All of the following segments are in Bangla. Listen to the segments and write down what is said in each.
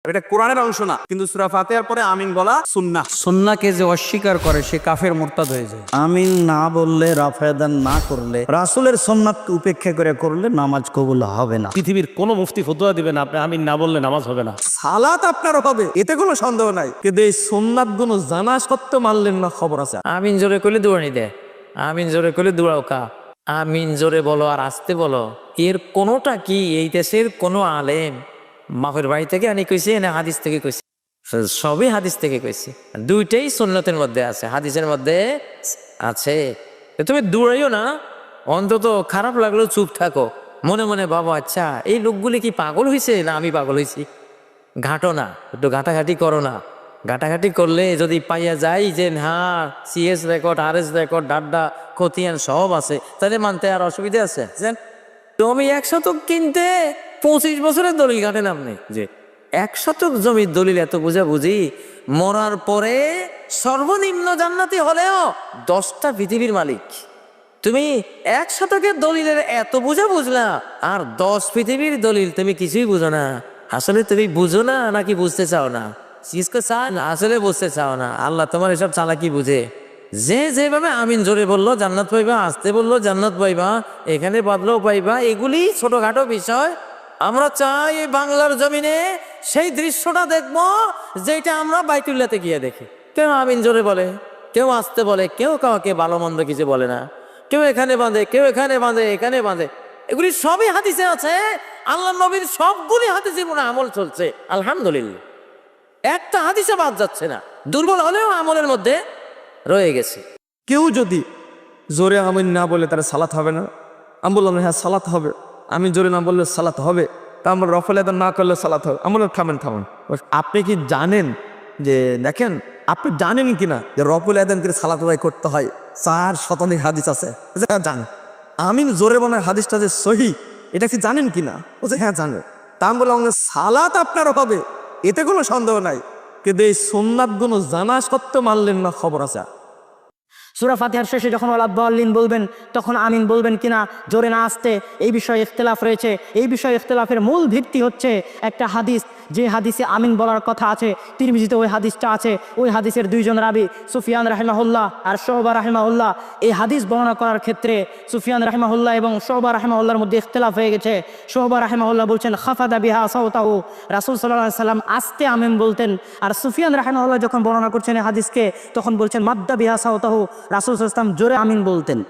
এটা কোরআনের অংশ না, কিন্তু সূরা ফাতিহার পরে আমিন বলা সুন্নাহ। সুন্নাহকে যে অস্বীকার করে সে কাফের মুরতাদ হয়ে যায়। আমিন না বললে, রাফায়দান না করলে, রাসূলের সুন্নাতকে উপেক্ষা করলে নামাজ কবুল হবে না। পৃথিবীর কোনো মুফতি ফতোয়া দিবেন আপনি আমিন না বললে নামাজ হবে না। সালাত আপনার হবে, এতে কোনো সন্দেহ নাই, কিন্তু এই সুন্নাত গুলো জানা সত্ত্বেও মানলেন না, খবর আছে। আমিন জোরে করলে দৌড়ানি দেয়, আমিন জোরে করলে দৌড়াও কা। আমিন জোরে বলো আর আসতে বলো, এর কোনোটা কি এই দেশের কোনো আলেম মাফের বাড়ি থেকে আনি কইছে না হাদিস থেকে কইছে? সবই হাদিস থেকে কইছে, দুইটাই সুন্নতের মধ্যে আছে, হাদিসের মধ্যে আছে। তুমি দৌড়াইও না, অন্তত খারাপ লাগলেও চুপ থাকো, মনে মনে ভাবো আচ্ছা এই লোকগুলি কি পাগল হয়েছে না আমি পাগল হয়েছি। ঘাটো না, একটু ঘাটাঘাটি করো না। ঘাটাঘাটি করলে যদি পাইয়া যায় যে হ্যাঁ সিএস রেকর্ড, আরএস রেকর্ড, ডাড্ডা খতিয়ান সব আছে, তাহলে মানতে আর অসুবিধা আছে? তুমি 1 শতক কিনতে 25 বছরের দলিল ঘাটেন আপনি, যে 1 শতক জমির দলিল এত বুঝি, মরার পরে সর্বনিম্ন জান্নাতি হলেও 10টা পৃথিবীর মালিক। তুমি 1 শতকের দলিলের এত বুঝলা, আর 10 পৃথিবীর দলিল তুমি কিছুই বুঝো না। আসলে তুমি বুঝো না নাকি বুঝতে চাও না? আসলে বুঝতে চাও না। আল্লাহ তোমার এসব চালাকি বুঝে। যে যেভাবে আমিন জোরে বললো জান্নাত পাইবা, আসতে বললো জান্নাত পাইবা, এখানে বাদলেও পাইবা, এগুলি ছোটখাটো বিষয়। আমরা চাই এই বাংলার জমিনে সেই দৃশ্যটা দেখবো যেটা আমরা বাইতুল্লাতে গিয়ে দেখি। কেউ আমিন জোরে বলে, কেউ আসতে বলে, কেউ কাউকে ভালো মন্দ কিছু বলে না, কেউ এখানে বাঁধে, কেউ এখানে বাঁধে, এখানে বাঁধে। এগুলি সবই হাদিসে আছে, আল্লাহ নবীর সবগুলি হাদিসে মনে আমল চলছে আলহামদুলিল্লাহ। একটা হাদিসে বাদ যাচ্ছে না, দুর্বল হলেও আমলের মধ্যে রয়ে গেছে। কেউ যদি জোরে আমিন না বলে তার সালাত হবে না, আমি বললাম হ্যাঁ সালাত হবে, আমি জোরে না বললে সালাত হবে, তা আমরা রফল আদান না করলে সালাত হবে। আমি বললাম থামেন। আপনি কি জানেন যে, দেখেন আপনি জানেন কিনা যে রফুল আদান করে সালাত আদায় করতে হয়? 4 শতাধিক হাদিস আছে, জানেন। আমিন জোরে বলার হাদিসটা যে সহি, এটা কি জানেন কিনা? বলছে হ্যাঁ জানেন। তা আমি বললাম সালাত আপনার হবে, এতে কোনো সন্দেহ নাই, কিন্তু এই সুন্নাত গুলো জানা সত্ত্বেও মানলেন না, খবর আছে। সূরা ফাতিহার শেষে যখন ওয়ালাদ-দাল্লিন বলবেন তখন আমিন বলবেন কিনা, জোরে না আসতে, এই বিষয়ে ইখতিলাফ রয়েছে। এই বিষয়ে ইখতিলাফের মূল ভিত্তি হচ্ছে একটা হাদিস, যে হাদিসে আমিন বলার কথা আছে, তিরমিজিতে ওই হাদিসটা আছে। ওই হাদিসের 2 জন রাবী, সুফিয়ান রাহিমাহুল্লাহ আর শুবা রাহিমাহুল্লাহ, এই হাদিস বর্ণনা করার ক্ষেত্রে সুফিয়ান রাহিমাহুল্লাহ এবং শুবা রাহিমাহুল্লাহর মধ্যে ইখতিলাফ হয়ে গেছে। শুবা রাহিমাহুল্লাহ বলছেন খাফাদা বিহা সাওতাহু, রাসূল সাল্লাল্লাহু আলাইহি সাল্লাম আস্তে আমিন বলতেন। আর সুফিয়ান রাহিমাহুল্লাহ যখন বর্ণনা করছেন এই হাদিসকে, তখন বলছেন মাদ্দা বিহা সাওতাহু, রাসূল সাল্লাল্লাহু আলাইহি সাল্লাম জোরে আমিন বলতেন।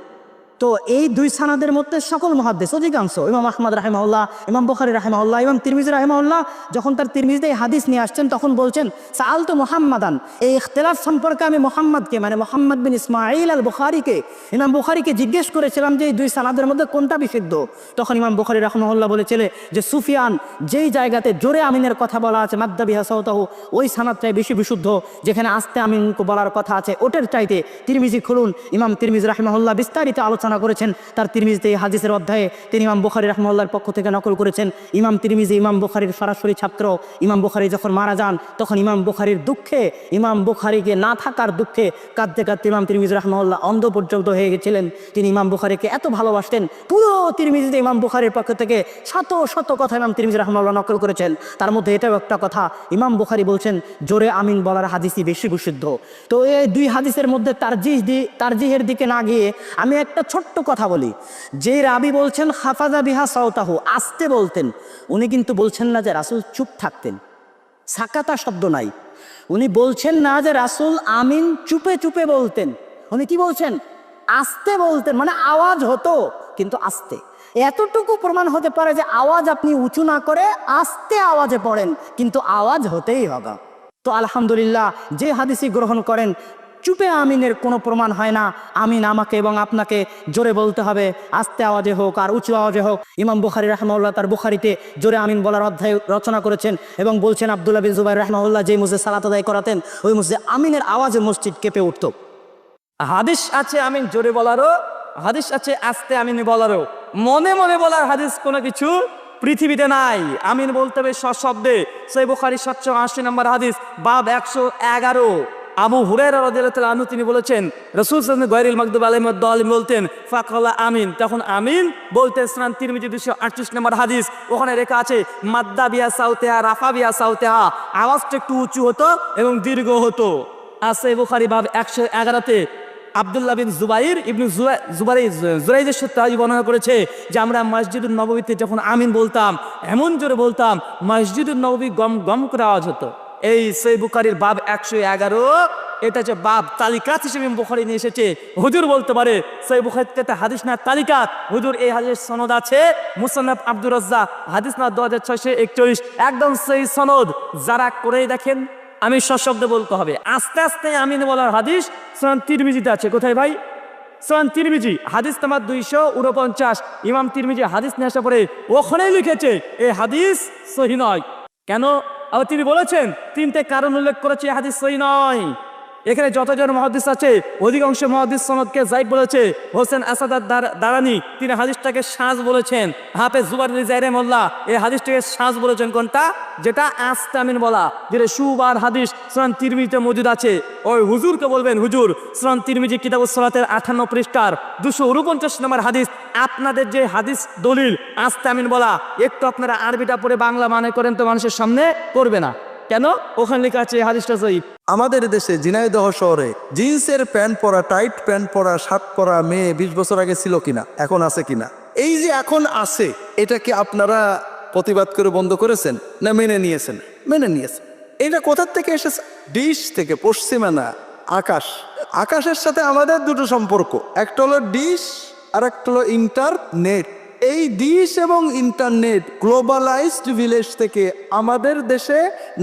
তো এই 2 সানাদের মধ্যে সকল মুহাদ্দিস, অধিকাংশ ইমাম আহমদ রাহিমাহুল্লাহ, ইমাম বুখারী রাহিমাহুল্লাহ, ইমাম তিরমিজি রাহিমাহুল্লাহ যখন তার তিরমিজিতে এই হাদিস নিয়ে আসছেন, তখন বলছেন সাআলতু মুহাম্মাদান, এই ইখতিলাফ সম্পর্কে আমি মুহাম্মদকে, মানে মুহাম্মদ বিন ইসমাঈল আল বুখারীকে, ইমাম বুখারীকে জিজ্ঞেস করেছিলাম যে এই 2 সানাদের মধ্যে কোনটা বিশুদ্ধ। তখন ইমাম বুখারী রাহিমাহুল্লাহ বলেছিল যে সুফিয়ান যেই জায়গাতে জোরে আমিনের কথা বলা আছে মাদ্দা বিহা সাওতাহু, ওই সানাদটাই বেশি বিশুদ্ধ, যেখানে আস্তে আমিন বলার কথা আছে ওটার চাইতে তিরমিজি খুলুন। ইমাম তিরমিজি রাহিমাহুল্লাহ বিস্তারিত আলোচনা করেছেন তার তিরমিজিতে এই হাদিসের অধ্যায়ে। তিনি ইমাম বুখারী রাহিমাহুল্লাহর পক্ষ থেকে নকল করেছেন। ইমাম তিরমিজি ইমাম বুখারীর সরাসরি ছাত্র। ইমাম বুখারী যখন মারা যান, তখন ইমাম বুখারীর দুঃখে, ইমাম বুখারীকে না থাকার দুঃখে কাঁদতে কাঁদতে ইমাম তিরমিজি রাহিমাহুল্লাহ অন্ধ পর্যন্ত হয়ে গেছিলেন। তিনি ইমাম বুখারীকে এত ভালোবাসতেন, পুরো তিরমিজিতে ইমাম বুখারীর পক্ষ থেকে শত শত কথা ইমাম তিরমিজি রাহিমাহুল্লাহ নকল করেছেন। তার মধ্যে এটাও একটা কথা, ইমাম বুখারী বলছেন জোরে আমিন বলার হাদিসই বেশি বিশুদ্ধ। তো এই 2 হাদিসের মধ্যে তারজিহের দিকে না গিয়ে আমি একটা ছোট্ট কথা বলি। যে রাবী বলছেন হাফাজা বিহা সাওতাহু, আসতে বলতেন, উনি কিন্তু বলছেন না যে রাসূল চুপ থাকতেন, সাকাতা শব্দ নাই। উনি বলছেন না যে রাসূল আমিন চুপে চুপে বলতেন, উনি কি বলছেন? আসতে বলতেন, মানে আওয়াজ হতো কিন্তু আস্তে। এতটুকু প্রমাণ হতে পারে যে আওয়াজ আপনি উঁচু না করে আস্তে আওয়াজে পড়েন, কিন্তু আওয়াজ হতেই হবে। তো আলহামদুলিল্লাহ, যে হাদিসই গ্রহণ করেন, চুপে আমিনের কোনো প্রমাণ হয় না। আমিন আমাকে এবং আপনাকে জোরে বলতে হবে, আস্তে আওয়াজে হোক আর উঁচু আওয়াজে হোক। ইমাম বুখারী রাহিমাহুল্লাহ তার বুখারীতে জোরে আমিন বলার অধ্যায় রচনা করেছেন এবং বলছেন আব্দুল্লাহ বিন জুবাইর রাহিমাহুল্লাহ যে মসজিদে সালাত আদায় করাতেন, ওই মসজিদে আমিনের আওয়াজে মসজিদ কেঁপে উঠত। হাদিস আছে আমিন জোরে বলারও, হাদিস আছে আস্তে আমিন বলারও। মনে মনে বলার হাদিস কোনো কিছু পৃথিবীতে নাই। আমিন বলতে হবে সশব্দে। সহিহ বুখারী 780 নম্বর হাদিস, বাব 111। আবু হুরায়রা রাদিয়াল্লাহু তাআলা আনহু তিনি বলেছেন রাসূল সাল্লাল্লাহু আলাইহি ওয়াসাল্লাম গায়রিল মাগদুবি আলাইহিম ওয়াদ-দাল্লিন বলতেন ফাকালা আমিন, তখন আমিন বলতে সুনান তিরমিজি 238 নম্বর হাদিস, ওখানে লেখা আছে মাদ্দা বিয়া সাউতিহা রাফা বিয়া সাউতিহা, আওয়াজটা একটু উঁচু হতো এবং দীর্ঘ হতো। আছে বুখারী বাব 111তে আব্দুল্লাহ বিন জুবাইর ইবনে জুরাইজের সূত্রে বর্ণনা করেছে যে আমরা মসজিদুন নববীতে যখন আমিন বলতাম এমন জোরে বলতাম মসজিদুন নববী গম গম করে আওয়াজ হতো। এই সহিহ বুখারীর বাব 111, এটা হচ্ছে বাব তালিকাত হিসেবে বুখারী নিয়ে এসেছে। হুজুর বলতে পারে সহিহ বুখারীতে একটা হাদিস না তালিকাত, হুজুর এই হাদিস সনদ আছে মুসান্নাফ আব্দুর রাজ্জাক হাদিস না 2641, একদম সহিহ সনদ। যারা করে দেখেন, আমি সশব্দে বলতে হবে, আস্তে আস্তে আমিন বলার হাদিস সুনান তিরমিজিতে আছে। কোথায় ভাই? সুনান তিরমিজি হাদিস নাম্বার 249। ইমাম তিরমিজি হাদিস নিয়ে আসা পরে ওখানেই লিখেছে এই হাদিস সহিহ নয়। কেন? আবার তিনি বলেছেন 3টে কারণ উল্লেখ করেছে এই হাদিস সহিহ নয়। এখানে যতজন মুহাদ্দিস আছে অধিকাংশ মুহাদ্দিস সনদকে যায়িফ বলেছে। হোসেন আসাদ দারানি তিনি হাদিসটাকে শায বলেছেন। হাফেজ জুবাইর রিজাই রাহিমাহুল্লাহ এই হাদিসটাকে শায বলেছেন। কোনটা? যেটা আস্তে আমিন বলা, যেটা সুবার হাদিস সুনান তিরমিজিতে মজুদ আছে। ওই হুজুরকে বলবেন, হুজুর সুনান তিরমিজি কিতাবুস সালাতের 58 পৃষ্ঠার 249 নম্বর হাদিস, আপনাদের যে হাদিস দলিল আস্তে আমিন বলা, একটু আপনারা আরবিটা পড়ে বাংলা মানে করেন তো মানুষের সামনে করবে না। কেন? ওখানে লেখা আছে হাদিসটা সহিহ। আমাদের দেশে ঝিনাইদহ শহরে জিন্সের প্যান্ট পরা, টাইট প্যান্ট পরা, শার্ট পরা মেয়ে 20 বছর আগে ছিল কিনা, এখন আছে কিনা? এই যে এখন আছে, এটা কি আপনারা প্রতিবাদ করে বন্ধ করেছেন না মেনে নিয়েছেন? মেনে নিয়েছেন। এটা কোথার থেকে এসেছে? ডিশ থেকে, পশ্চিমা না, আকাশ। আকাশের সাথে আমাদের দুটো সম্পর্ক, একটা হলো ডিশ আর একটা হলো ইন্টারনেট। এই ডিশ এবং ইন্টারনেট গ্লোবালাইজড ভিলেজ থেকে আমাদের দেশে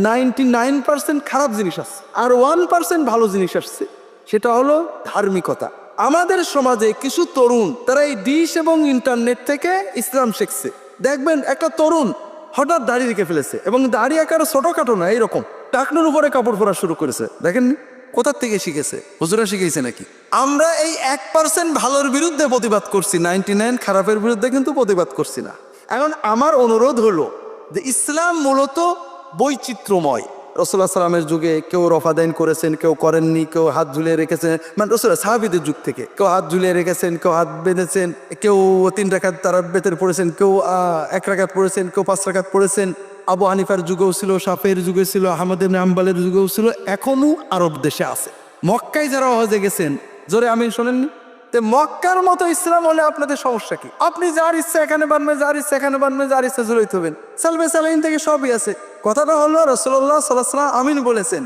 99% খারাপ জিনিস আসছে আর 1% ভালো জিনিস আসছে, সেটা হলো ধার্মিকতা। আমাদের সমাজে কিছু তরুণ তারা এই ডিশ এবং ইন্টারনেট থেকে ইসলাম শিখছে। দেখবেন একটা তরুণ হঠাৎ দাড়ি রেখে ফেলেছে এবং দাড়ি আকার ছোটখাটো না, এইরকম টাকনুর উপরে কাপড় পরা শুরু করেছে। দেখেননি? কোথার থেকে শিখেছে? হুজুরা শিখেছে নাকি? আমরা এই 1% ভালোর বিরুদ্ধে প্রতিবাদ করছি, 99 খারাপের বিরুদ্ধে কিন্তু প্রতিবাদ করছি না। এখন আমার অনুরোধ হলো যে ইসলাম মূলত বৈচিত্র্যময়। রাসূলুল্লাহ সাল্লামের যুগে কেউ রফাদাইন করেছেন, কেউ করেননি, কেউ হাত ঝুলিয়ে রেখেছেন, মানে রাসূলুল্লাহ সাহাবীদের যুগ থেকে কেউ হাত ঝুলিয়ে রেখেছেন, কেউ হাত বেঁধেছেন, কেউ 3 রাকাত তারাবিতের পড়েছেন, কেউ 1 রাকাত পড়েছেন, কেউ 5 রাকাত পড়েছেন। আবু হানিফার যুগেও ছিল, শাফিঈর যুগে ছিল, আহমদ ইবনে হাম্বলের যুগেও ছিল, এখনো আরব দেশে আছে। মক্কায় যারা হজে গেছেন, জোরে আমিন শোনেননি? তো মক্কার মতো ইসলাম হলে আপনাদের সমস্যা কি? আপনি যার ইচ্ছা এখানে বানবেন, যার ইচ্ছা এখানে বানবেন, যার ইচ্ছা ঝুলইতে হবেন। সালবে সালাইন থেকে সবই আছে। কথাটা হলো রাসূলুল্লাহ সাল্লাল্লাহু আলাইহি ওয়াসাল্লাম আমিন বলেছেন।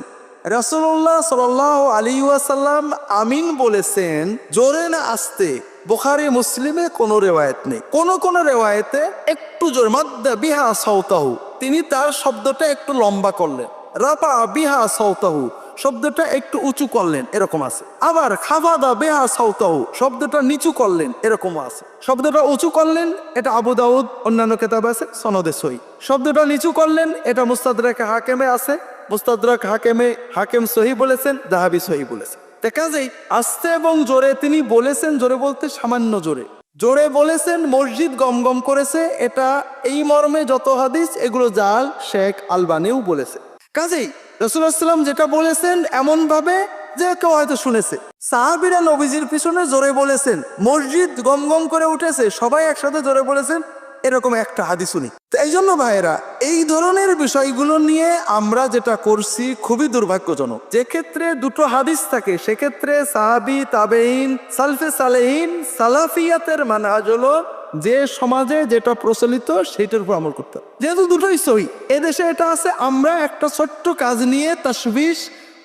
রাসূলুল্লাহ সাল্লাল্লাহু আলাইহি ওয়াসাল্লাম আমিন বলেছেন জোরে না আস্তে? বুখারী মুসলিমে কোনো রেওয়ায়েত নেই। কোন রেওয়ায়েতে একটু জোরে, মাদ্দা বিহা সাওতাহু, তিনি তার শব্দটা একটু লম্বা করলেন। রাফা বিহা সাওতাহু, শব্দটা একটু উঁচু করলেন, এরকম আছে। আবার খাফাদা বিহা সাওতাহু, শব্দটা নিচু করলেন, এরকম আছে। শব্দটা উঁচু করলেন, এটা আবু দাউদ অন্যান্য কিতাবে আছে, সনদে সহিহ। শব্দটা নিচু করলেন, এটা মুস্তাদরাক হাকিমে আছে, মুস্তাদরাক হাকিমে হাকিম সহিহ বলেছেন, যাহাবী সহিহ বলেছেন। কাজেই আস্তে এবং জোরে তিনি বলেছেন, জোরে বলতে সামান্য জোরে, জোরে বলেছেন মসজিদ গম গম করেছে, এটা এই মর্মে যত হাদিস এগুলো জাল। শেখ আলবানিও বলেছে। কাজেই রাসূলুল্লাহ সাল্লাল্লাহু আলাইহি ওয়াসাল্লাম যেটা বলেছেন এমন ভাবে যে কেউ হয়তো শুনেছে। সাহাবীরা নবীজির পিছনে জোরে বলেছেন, মসজিদ গম গম করে উঠেছে, সবাই একসাথে জোরে বলেছেন, এরকম একটা হাদিস শুনি। তো এই জন্য ভাইয়েরা, এই ধরনের বিষয়গুলো নিয়ে আমরা যেটা করছি খুবই দুর্ভাগ্যজনক। যে ক্ষেত্রে দুটো হাদিস থাকে সেক্ষেত্রে সাহাবী, তাবেঈন, সালফে সালেহিন, সালাফিয়াতের মানহাজ হলো যে সমাজে যেটা প্রচলিত সেইটার উপর আমল করতে হবে। যেহেতু দুটোই সহি, এদেশে এটা আছে, আমরা একটা ছোট্ট কাজ নিয়ে তাশবিশ,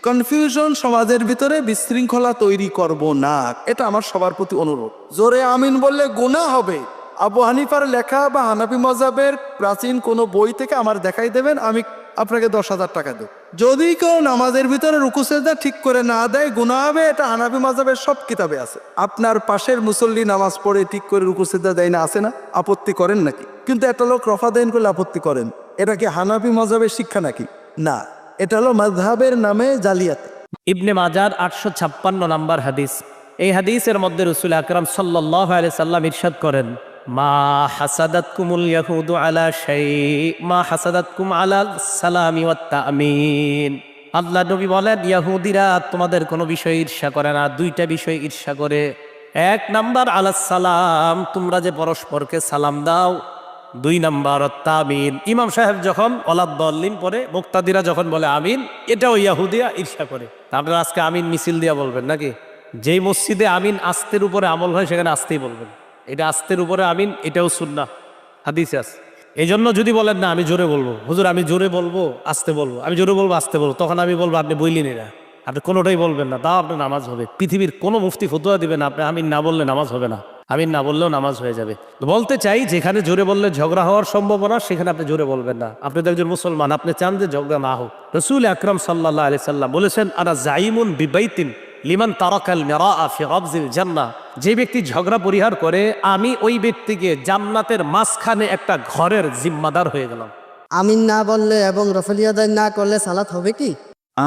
কনফিউশন সমাজের ভিতরে বিশৃঙ্খলা তৈরি করব না। এটা আমার সবার প্রতি অনুরোধ। জোরে আমিন বললে গুনাহ হবে। আবু হানিফার লেখা বা হানাফি মাযহাবের প্রাচীন কোনো বই থেকে আমার দেখাই দেবেন, আমি আপনাকে 10,000 টাকা দেব। যদি কেউ নামাজের ভিতরে রুকু সেজদা ঠিক করে না দেয় গুনাহ হবে, এটা হানাফি মাযহাবের সব কিতাবে আছে। আপনার পাশের মুসল্লি নামাজ পড়ে ঠিক করে রুকু সেজদা দেয় না, আছে না? আপত্তি করেন নাকি? কিন্তু একটা লোক রফাদাইন করলে আপত্তি করেন। এটা কি হানাফি মাযহাবের শিক্ষা নাকি? না, এটা হলো মাযহাবের নামে জালিয়াত। ইবনে মাজার 856 নম্বর হাদিস। এই হাদিসের মধ্যে রাসূল আকরাম সাল্লাল্লাহু আলাইহি সাল্লাম ইরশাদ করেন, মা হাসাদাতকুমুল ইয়াহুদু আলা শাই মা হাসাদাতকুম আলা সালামি ওয়াত তামিন। আল্লাহ নবী বলেন ইয়াহুদিরা তোমাদের কোনো বিষয়ে ঈর্ষা করে না, দুইটা বিষয় ঈর্ষা করে। এক নাম্বার আলাস সালাম, তোমরা যে পরস্পরকে সালাম দাও। দুই নাম্বার তামিন, ইমাম সাহেব যখন ওয়ালাদ-দাল্লিন পরে মুক্তাদিরা যখন বলে আমিন, এটাও ইয়াহুদিয়া ঈর্ষা করে। তা আপনারা আজকে আমিন মিছিল দিয়া বলবেন নাকি? যেই মসজিদে আমিন আস্তের উপরে আমল হয় সেখানে আস্তেই বলবেন। এটা আস্তের উপরে আমিন, এটাও সুন্নাহ, হাদিসে আছে। এই জন্য যদি বলেন না আমি জোরে বলবো, হুজুর আমি জোরে বলবো আস্তে বলবো, আমি জোরে বলবো আস্তে বলবো, তখন আমি বলবো আপনি বইলেনি না, আপনি কোনোটাই বলবেন না, তাও আপনার নামাজ হবে। পৃথিবীর কোনো মুফতি ফতোয়া দিবেন আপনি আমিন না বললে নামাজ হবে না, আমিন না বললেও নামাজ হয়ে যাবে। তো বলতে চাই যেখানে জোরে বললে ঝগড়া হওয়ার সম্ভাবনা সেখানে আপনি জোরে বলবেন না। আপনি তো একজন মুসলমান, আপনি চান যে ঝগড়া না হোক। রসুল আকরাম সাল্লাল্লাহু আলাইহি সাল্লাম বলেছেন আনা জাইমুন বিবাইতিন লিমান তারাকাল মিরাআ ফি গাবজিল জান্নাহ, যে ব্যক্তি ঝগড়া পরিহার করে আমি ওই ব্যক্তিকে জান্নাতের মাঝখানে একটা ঘরের জিম্মাদার হয়ে গেলাম। আমিন না বললে এবং রফলিয়াদান না করলে সালাত হবে কি?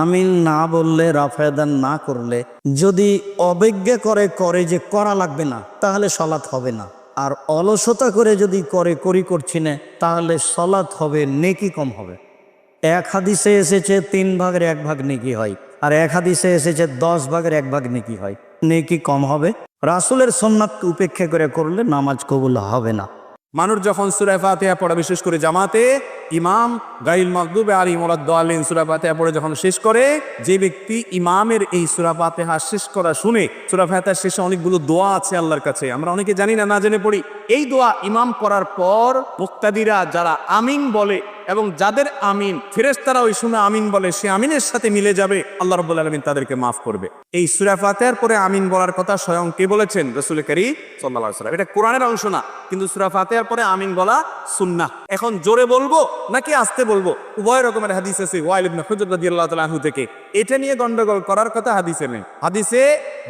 আমিন না বললে রাফেদান না করলে যদি অবজ্ঞা করে যে করা লাগবে না তাহলে সলাৎ হবে না। আর অলসতা করে যদি করি করছি না তাহলে সলাৎ হবে, নেকি কম হবে। এক হাদিসে এসেছে 3 ভাগের 1 ভাগ নেকি হয়, আর এক হাদিসে এসেছে 10 ভাগের 1 ভাগ নেকি হয়, নেকি কম হবে। রাসূলের সুন্নাতকে উপেক্ষা করে করলে নামাজ কবুল হবে না। মানুষ যখন সূরা ফাতিহা পড়ে, বিশেষ করে জামাতে ইমাম গায়রুল মাগদুবি আলাইহিম ওয়ালাদ-দাল্লিন সূরা ফাতিহা পড়ে যখন শেষ করে, যে ব্যক্তি ইমামের এই সূরা ফাতিহা শেষ করা শুনে, সূরা ফাতিহার শেষে অনেকগুলো দোয়া আছে আল্লাহর কাছে, আমরা অনেকে জানি না, না জেনে পড়ি। এই দোয়া ইমাম করার পর মুক্তাদিরা যারা আমিন বলে এবং যাদের আমিন ফেরেশতারা ওই শুনে আমিন বলে, সে আমিনের সাথে মিলে যাবে, আল্লাহ রাব্বুল আলামিন তাদেরকে মাফ করবে। এই সূরা ফাতিহার পরে আমিন বলার কথা স্বয়ং কে বলেছেন? রাসূল কারীম সাল্লাল্লাহু আলাইহি ওয়াসাল্লাম। এটা কোরআনের অংশ না, কিন্তু সূরা ফাতিহার পরে আমিন বলা সুন্নাহ। এখন জোরে বলবো নাকি আস্তে বলবো, উভয় রকমের হাদিস আছে ওয়াইল ইবনে হুজর রাদিয়াল্লাহু তাআলা আনহু থেকে। এটা নিয়ে গন্ডগোল করার কথা হাদিসে নেই। হাদিসে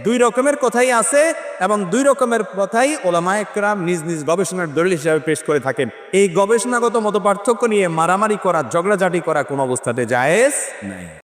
2 রকমের কথাই আছে এবং 2 রকমের কথাই উলামায়ে কেরাম নিজ নিজ গবেষণার দলিল হিসেবে পেশ করে থাকেন। এই গবেষণাগত মতপার্থক্য নিয়ে মারামারি করা, ঝগড়াঝাটি করা কোন অবস্থাতে জায়েজ নাই।